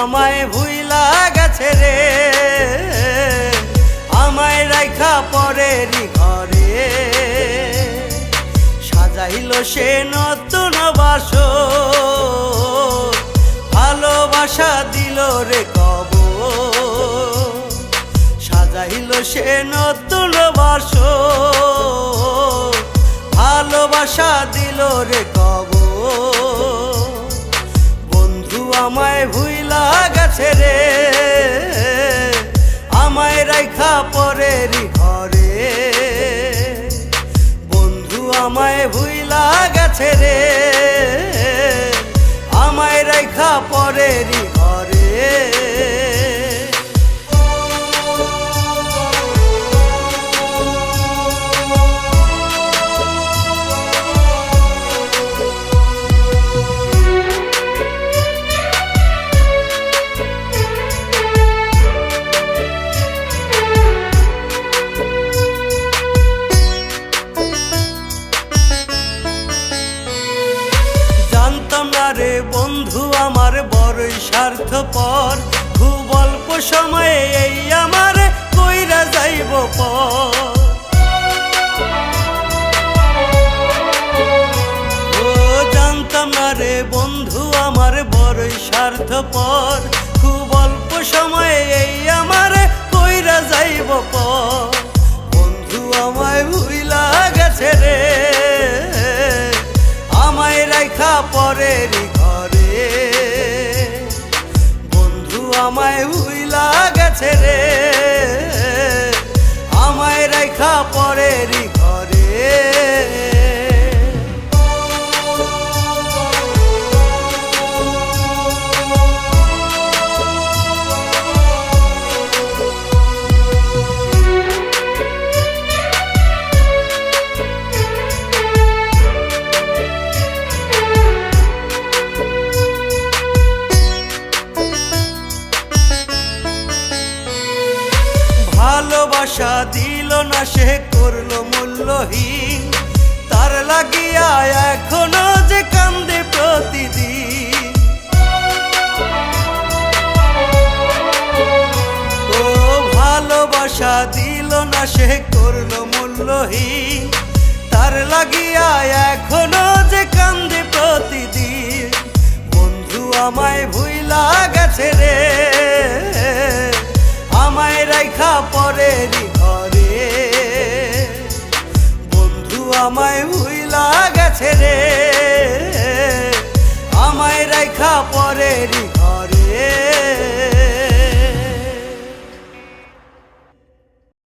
আমায় ভুইলা গেছে রে, আমায় রাইখা পরেরই ঘরে সাজাইল সে নতুন বাসর, ভালোবাসা দিল রে কবর, সাজাইল সে নতুন বাসর, ভালোবাসা দিল রে কবর। বন্ধু আমায় ভুইলা গেছে রে, আমায় রাইখা পরেরই ঘরে, বন্ধু আমায় ভুইলা গেছে রে, আমায় রাইখা পরেরই ঘরে। রে বন্ধু আমার বড়ই স্বার্থপর, খুব অল্প সময়ে এই আমার কইরা যাইব পর। ও জানতাম না রে বন্ধু আমার বড়ই স্বার্থপর, খুব অল্প সময়ে এই আমার কইরা যাইব পর। বন্ধু আমায় ভুইলা গেছে রে, আমায় রাইখা পরেরই ঘরে, বন্ধু আমায় ভুইলা গেছে রে, আমায় রাইখা পরেরই ঘরে। ভালোবাসা দিল না সে করলো মূল্যহীন, তার লাগিয়া এখনো যে কান্দে প্রতিদিন। ও ভালোবাসা দিল না সে করলো মূল্যহীন, তার লাগিয়া এখনো যে কান্দে প্রতিদিন। বন্ধু আমায় ভুইলা গেছে রে, আমায় রাইখা পরেরই ঘরে, বন্ধু আমায় ভুইলা গেছে রে,